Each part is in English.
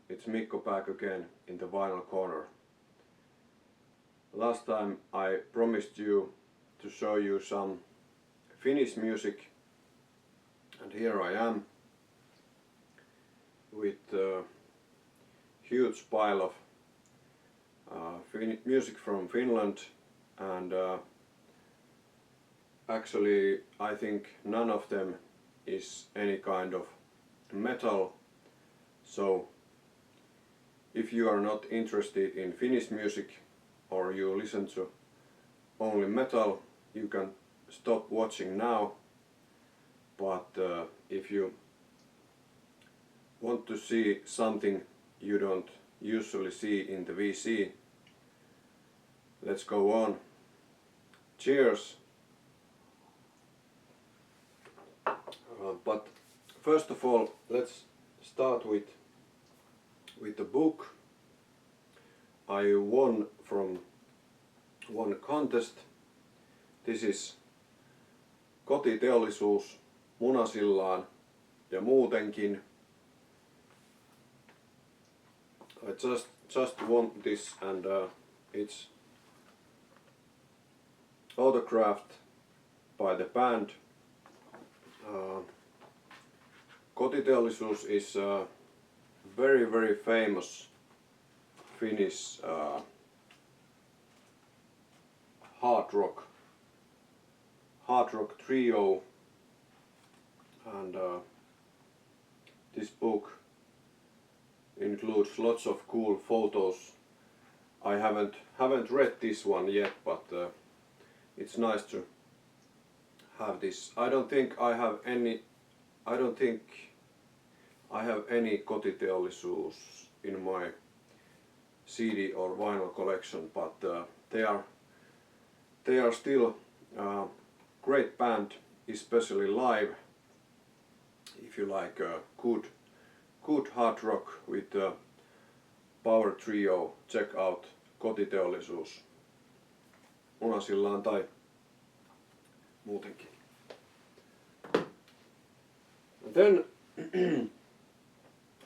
it's Mikko back again in the vinyl corner. Last time I promised you to show you some Finnish music, and here I am with a huge pile of music from Finland, and actually I think none of them is any kind of metal, so if you are not interested in Finnish music or you listen to only metal, you can stop watching now. But if you want to see something you don't usually see in the VC, let's go on. Cheers! But first of all, let's start with the book I won from one contest. This is Kotiteollisuus munasillaan ja muutenkin. I just won this, and it's autographed by the band. Kotiteollisuus is a very famous Finnish hard rock trio, and this book includes lots of cool photos. I haven't read this one yet, but it's nice to have this. I don't think I have any Kotiteollisuus in my CD or vinyl collection, but they are still a great band, especially live. If you like good hard rock with a power trio, check out Kotiteollisuus munasillaan tai muutenkin. Then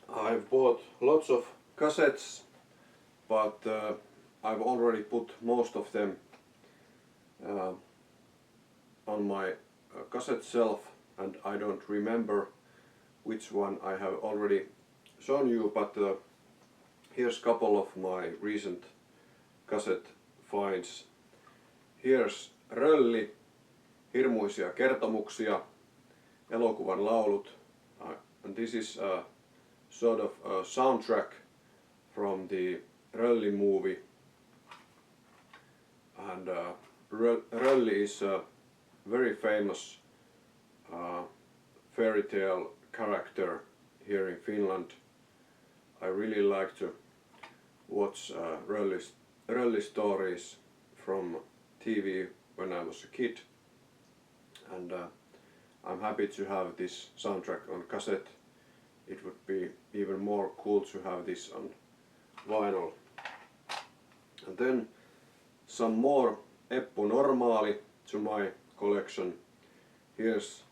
I've bought lots of cassettes, but I've already put most of them on my cassette shelf, and I don't remember which one I have already shown you, but here's a couple of my recent cassette finds. Here's Rölli, hirmuisia kertomuksia, elokuvan laulut, and this is a sort of a soundtrack from the Rölli movie, and Rölli is a very famous fairy tale character here in Finland. I really like to watch Rölli stories from TV when I was a kid, and I'm happy to have this soundtrack on cassette. It would be even more cool to have this on vinyl. And then some more Eppu Normaali to my collection. Here's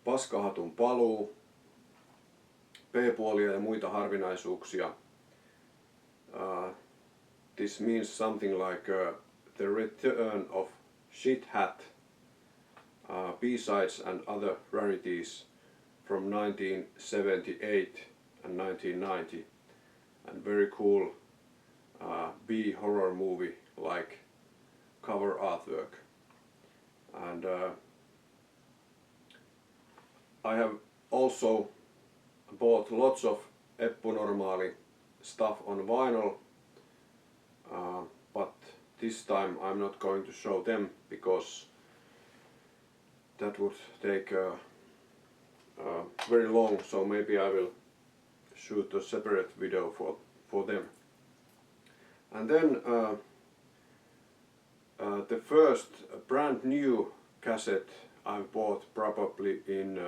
Paskahatun paluu, B-puolia ja muita harvinaisuuksia. This means something like the return of Shit Hat, B-sides and other rarities from 1978 and 1990, and very cool B-horror movie like cover artwork. And I have also bought lots of Eppu Normaali stuff on vinyl, but this time I'm not going to show them because that would take very long, so maybe I will shoot a separate video for them. And then the first brand new cassette I bought probably in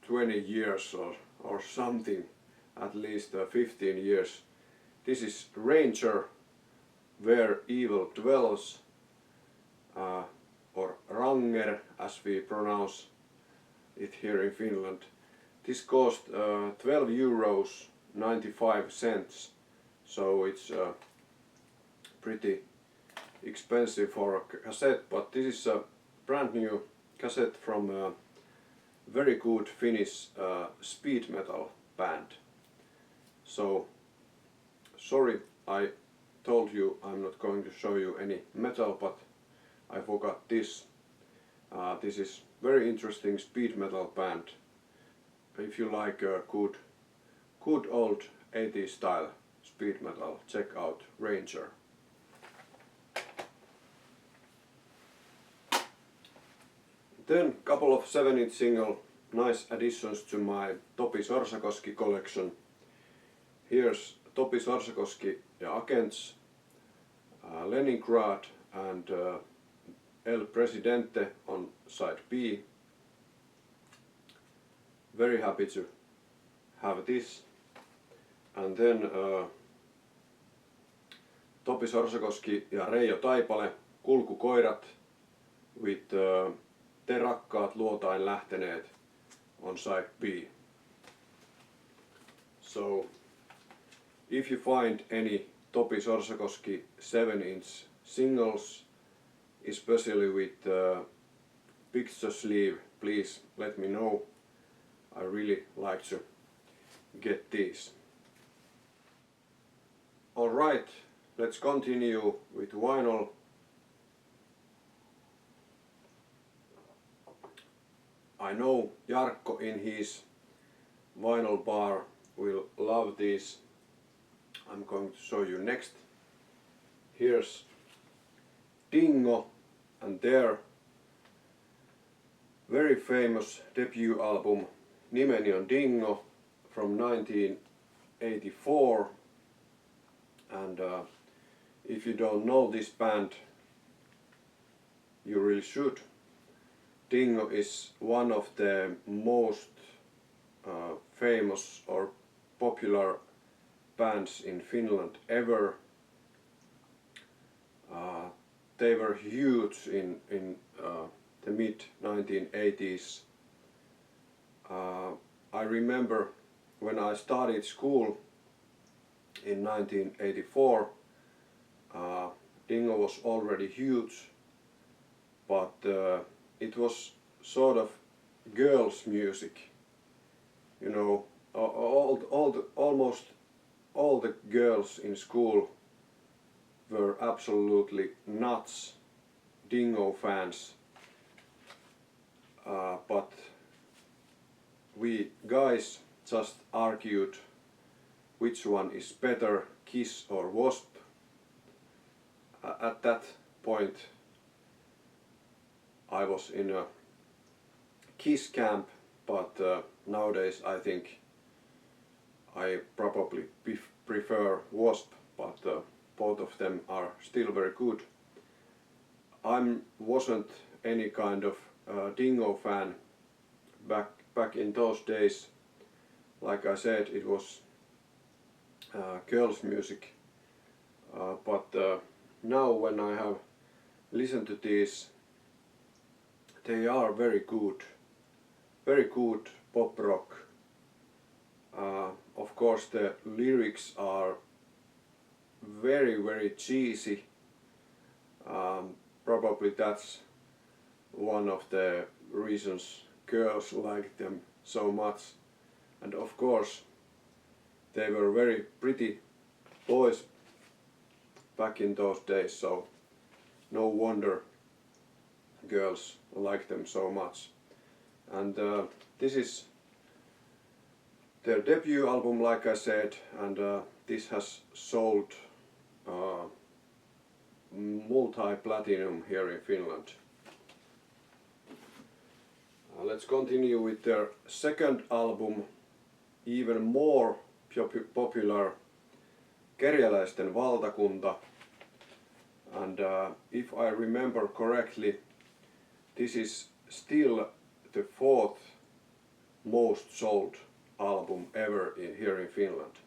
20 years or something, at least 15 years. This is Ranger, Where Evil Dwells, or Ranger as we pronounce it here in Finland. This cost 12 euros 95 cents, so it's pretty expensive for a cassette, but this is a brand new cassette from a very good Finnish speed metal band. So sorry, I told you I'm not going to show you any metal, but I forgot this. This is very interesting speed metal band. If you like a good old 80s style speed metal, check out Ranger. Then couple of 7-inch single nice additions to my Topi Sorsakoski collection. Here's Topi Sorsakoski ja Agents, Leningrad and El Presidente on side B. Very happy to have this. And then Topi Sorsakoski ja Reijo Taipale, Kulkukoirat with Te rakkaat luotain lähteneet on side B. So if you find any Topi Sorsakoski 7-inch singles, especially with picture sleeve, please let me know. I really like to get these. Alright, let's continue with vinyl. I know Jarkko in his vinyl bar will love these. I'm going to show you next. Here's Dingo and their very famous debut album Nimeni on Dingo from 1984. And if you don't know this band, you really should. Dingo is one of the most famous or popular bands in Finland ever. They were huge in the mid-1980s. I remember when I started school in 1984, Dingo was already huge, but it was sort of girls' music. You know, almost all the girls in school were absolutely nuts Dingo fans, but we guys just argued which one is better, Kiss or Wasp. At that point I was in a Kiss camp, but nowadays I think I probably prefer Wasp, but both of them are still very good. I wasn't any kind of Dingo fan back in those days. Like I said, it was girls' music, but now when I have listened to these, they are very good pop rock. Of course the lyrics are very cheesy. Probably that's one of the reasons girls like them so much. And of course they were very pretty boys back in those days, so no wonder girls like them so much. And this is their debut album, like I said, and this has sold multi-platinum here in Finland. Let's continue with their second album, even more popular, Kerjäläisten valtakunta. And if I remember correctly, this is still the fourth most sold album ever here in Finland.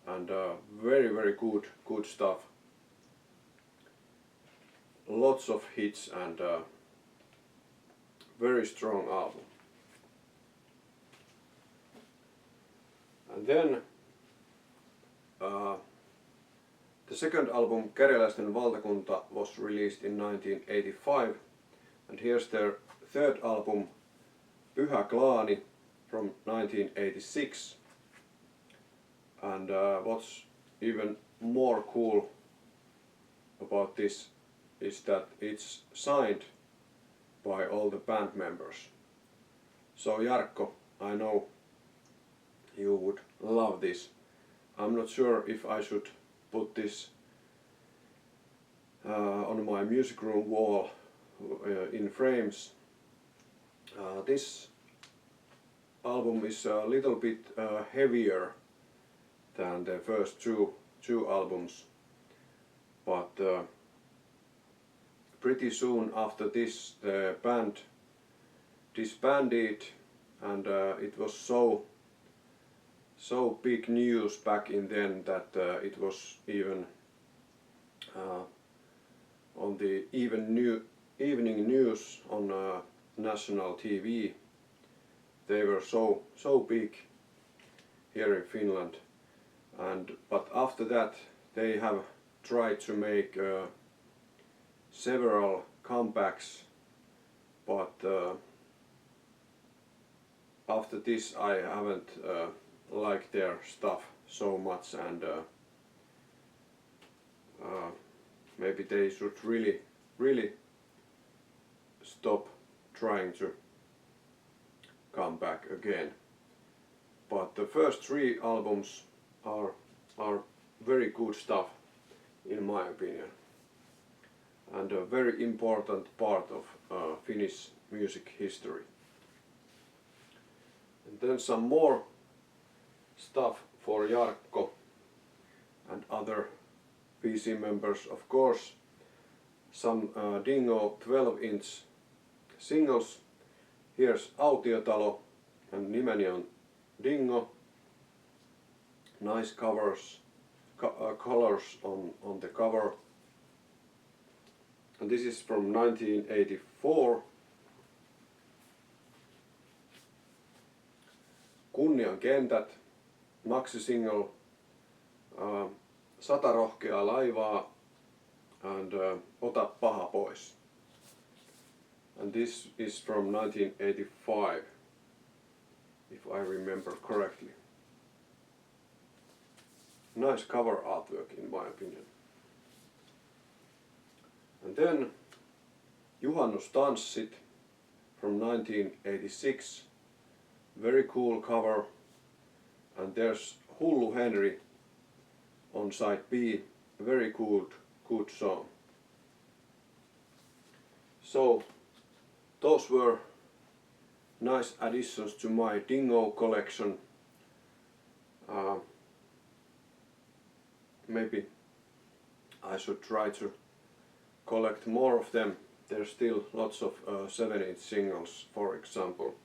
And very good stuff. Lots of hits and very strong album. And then the second album, Kerjäläisten valtakunta, was released in 1985, and here's their third album, Pyhä Klaani, from 1986. And what's even more cool about this is that it's signed by all the band members. So Jarkko, I know you would love this. I'm not sure if I should put this on my music room wall in frames. This album is a little bit heavier than the first two albums, but pretty soon after this the band disbanded, and it was so big news back in then that it was even on the evening news on national TV. They were so big here in Finland, but after that they have tried to make several comebacks, but after this I haven't liked their stuff so much, and maybe they should really stop trying to come back again. But the first three albums are very good stuff in my opinion, and a very important part of Finnish music history. And then some more stuff for Jarkko and other PC members, of course. Some Dingo 12-inch singles. Here's Autiotalo, and nimeni on Dingo. Nice colors on the cover. And this is from 1984. Kunnian kentät, maxi-single, 100 rohkeaa laivaa, and Ota paha pois. And this is from 1985, if I remember correctly. Nice cover artwork in my opinion. And then Juhannustanssit from 1986. Very cool cover, and there's Hullu Henry on side B. Very good song. So those were nice additions to my Dingo collection. Maybe I should try to collect more of them. There's still lots of 7-inch singles, for example.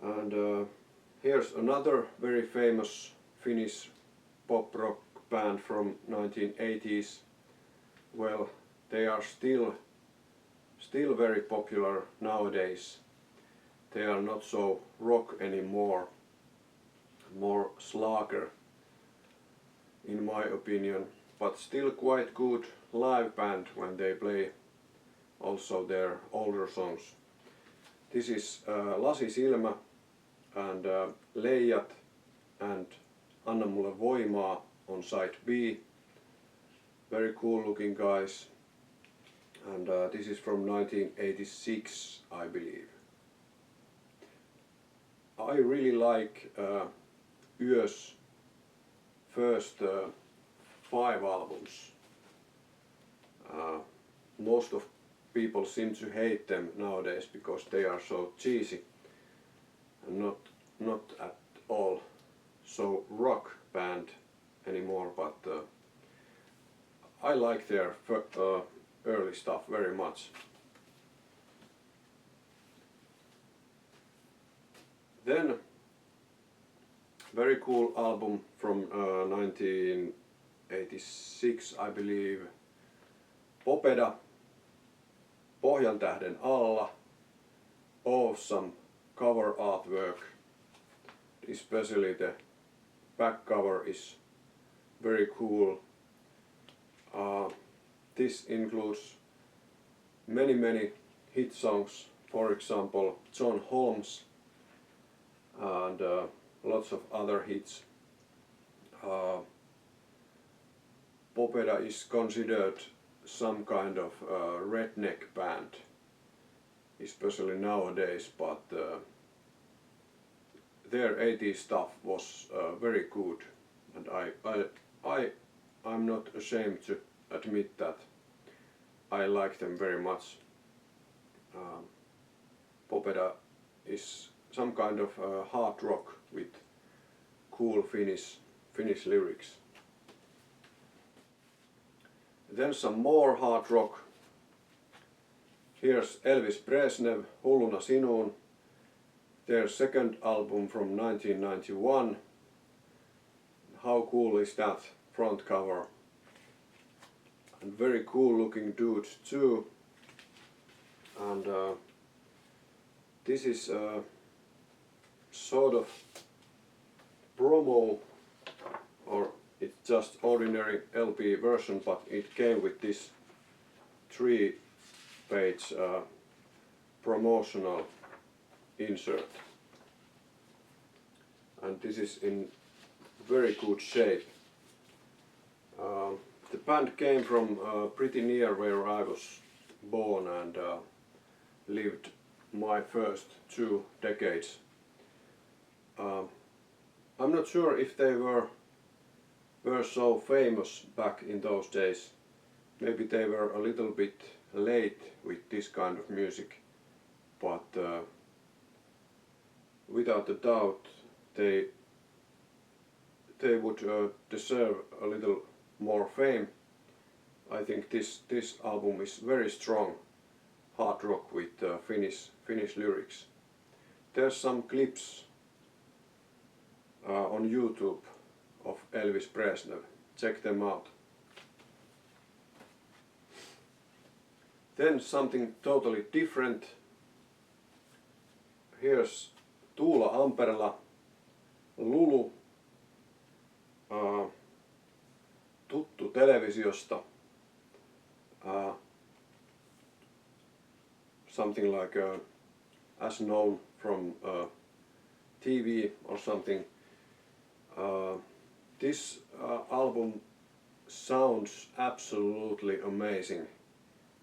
And here's another very famous Finnish pop rock band from 1980s. Well, they are still very popular nowadays. They are not so rock anymore, more Schlager in my opinion, but still quite good live band when they play also their older songs. This is Lasisilmä and Leijat and Anna mulle voimaa on side B. Very cool looking guys, and this is from 1986, I believe. I really like Yö's first 5 albums. Most of people seem to hate them nowadays because they are so cheesy and not at all so rock band anymore, but I like their early stuff very much. Then very cool album from 1986, I believe. Popeda, Pohjantähden alla, awesome cover artwork. especially the back cover is very cool. This includes many hit songs, for example John Holmes and lots of other hits. Popeda is considered some kind of redneck band, especially nowadays, but their 80s stuff was very good, and I'm not ashamed to admit that I like them very much. Popeda is some kind of hard rock with cool Finnish lyrics. Then some more hard rock. Here's Elvis Breznev, Hulluna sinuun, their second album from 1991. How cool is that front cover? And very cool looking dudes too. And this is sort of promo, or it's just ordinary LP version, but it came with this 3-page promotional insert. And this is in very good shape. The band came from pretty near where I was born and lived my first 2 decades. I'm not sure if they were so famous back in those days. Maybe they were a little bit late with this kind of music, but without a doubt they would deserve a little more fame. I think this album is very strong hard rock with Finnish lyrics. There's some clips on YouTube of Elvis Breznev. Check them out. Then something totally different. Here's Tuula Amberla, Lulu, tuttu televisiosta. Something like as known from TV or something. This album sounds absolutely amazing,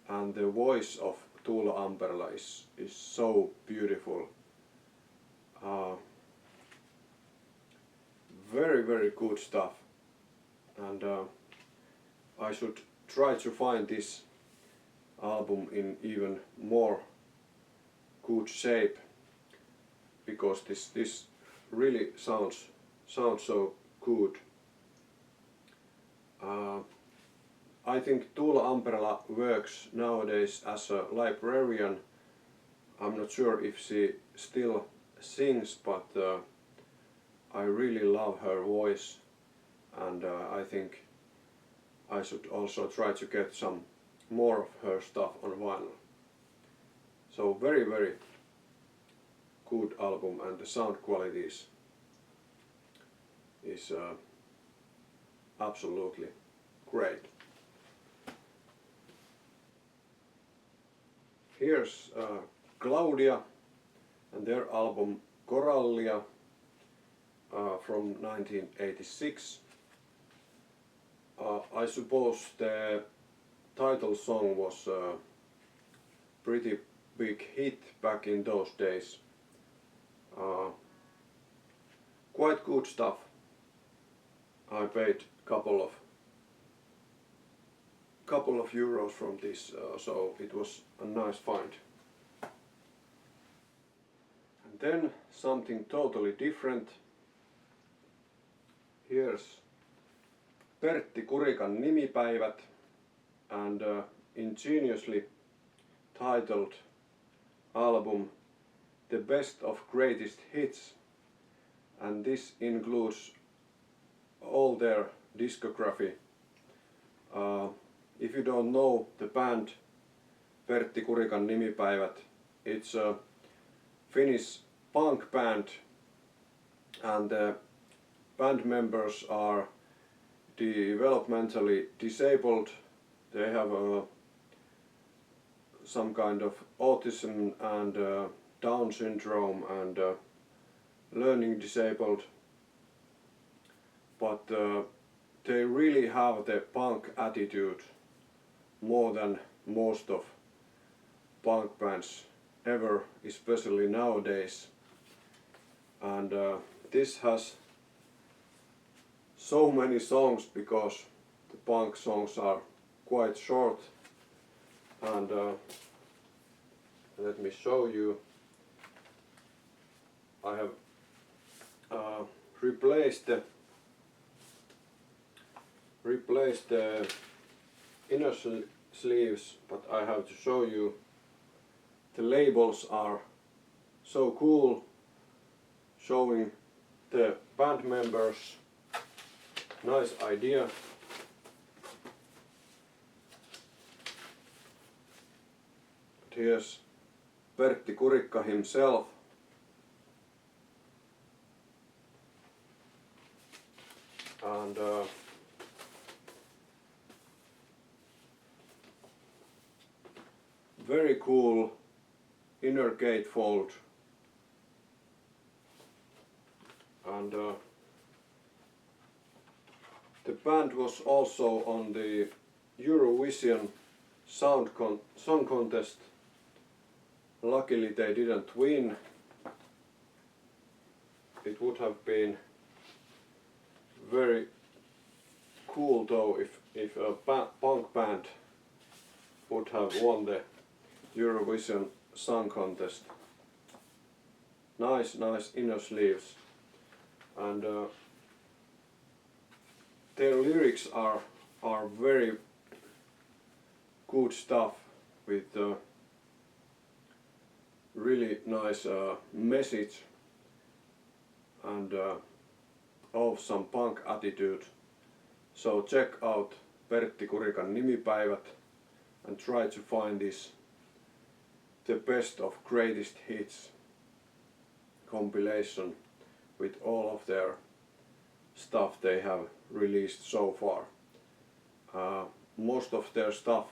and the voice of Tuula Amberla is so beautiful. Very good stuff, and I should try to find this album in even more good shape, because this really sounds so good. I think Tuula Amberla works nowadays as a librarian. I'm not sure if she still sings, but I really love her voice, and I think I should also try to get some more of her stuff on vinyl. So very good album, and the sound quality is absolutely great. Here's Claudia and their album Corallia from 1986. I suppose the title song was a pretty big hit back in those days. Quite good stuff. I paid couple of euros from this, so it was a nice find. And then something totally different. Here's Pertti Kurikan Nimipäivät, and ingeniously titled album The Best of Greatest Hits, and this includes all their discography. If you don't know the band Pertti Kurikan Nimipäivät, it's a Finnish punk band and the band members are developmentally disabled. They have some kind of autism and Down syndrome and learning disabled, but they really have the punk attitude more than most of punk bands ever, especially nowadays. And this has so many songs because the punk songs are quite short, and let me show you. I have replaced the inner sleeves, but I have to show you. The labels are so cool, showing the band members. Nice idea. Here's Pertti Kurikan himself. And very cool inner gatefold. And the band was also on the Eurovision Song Contest. Luckily they didn't win. It would have been very cool though if a punk band would have won the Eurovision Song Contest. Nice inner sleeves, and their lyrics are very good stuff with really nice message and some punk attitude. So check out Pertti Kurikan Nimipäivät and try to find this the best of greatest hits compilation with all of their stuff they have released so far. Most of their stuff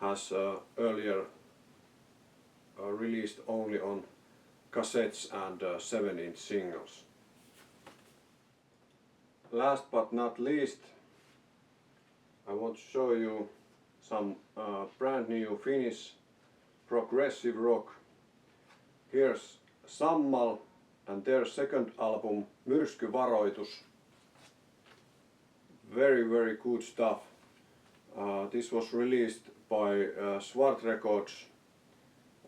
has earlier released only on cassettes and 7-inch singles. Last but not least, I want to show you some brand new Finnish progressive rock. Here's Sammal and their second album Myrskyvaroitus. Very good stuff. This was released by Swart Records,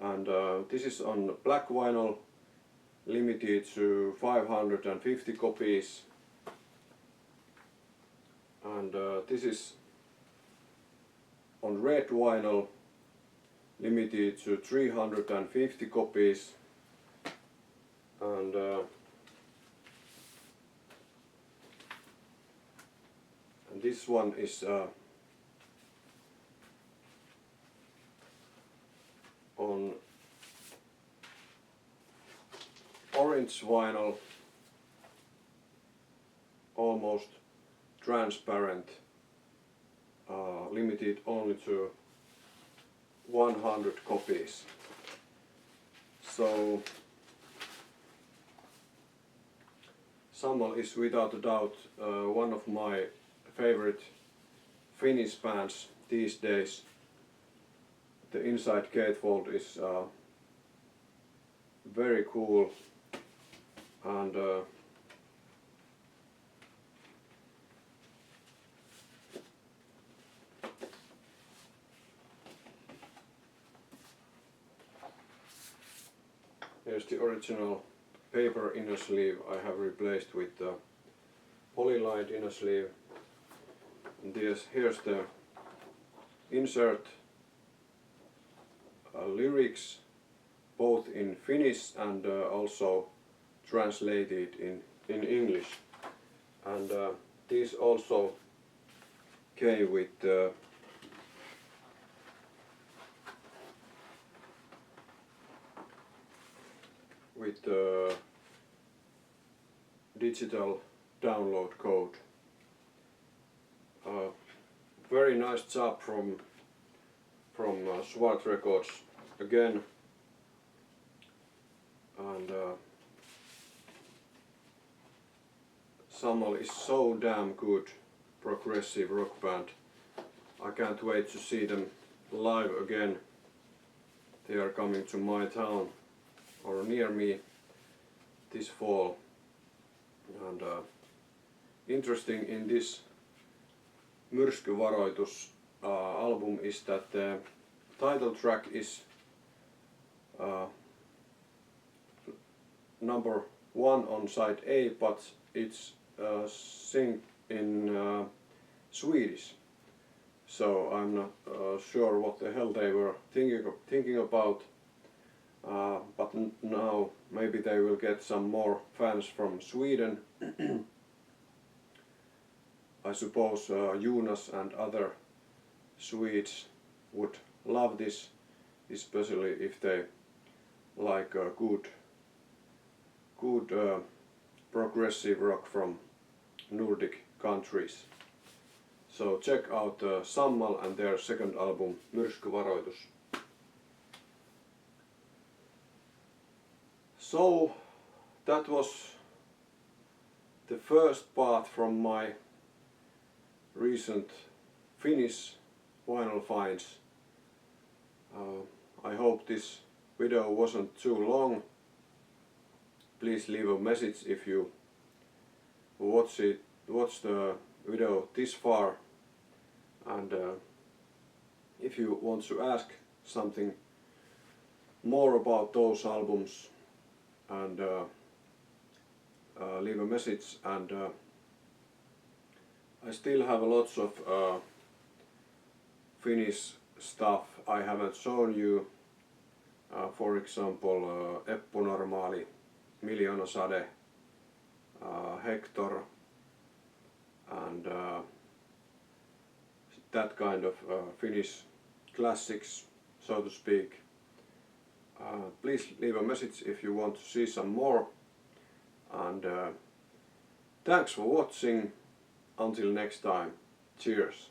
and this is on black vinyl, limited to 550 copies, and this is on red vinyl, limited to 350 copies, and this one is on orange vinyl, almost transparent, limited only to 100 copies. So Sammal is without a doubt one of my favorite Finnish bands these days. The inside gatefold is very cool, and here's the original paper inner sleeve I have replaced with the polylined inner sleeve. And here's the insert lyrics, both in Finnish and also translated in English. And these also came with digital download code. Very nice job from Swart Records again, and Sammal is so damn good progressive rock band. I can't wait to see them live again. They are coming to my town or near me this fall, and interesting in this Myrskyvaroitus album is that the title track is number 1 on side A, but it's sing in Swedish. So I'm not sure what the hell they were thinking about, but now maybe they will get some more fans from Sweden. I suppose Jonas and other Swedes would love this, especially if they like good progressive rock from Nordic countries. So check out Sammal and their second album Myrskyvaroitus. So that was the first part from my recent Finnish vinyl finds. I hope this video wasn't too long. Please leave a message if you watch the video this far, and if you want to ask something more about those albums, and leave a message. And I still have lots of Finnish stuff I haven't shown you. For example, Eppu Normaali, Miljoonasade, Hector, and that kind of Finnish classics, so to speak. Please leave a message if you want to see some more, and thanks for watching. Until next time, cheers.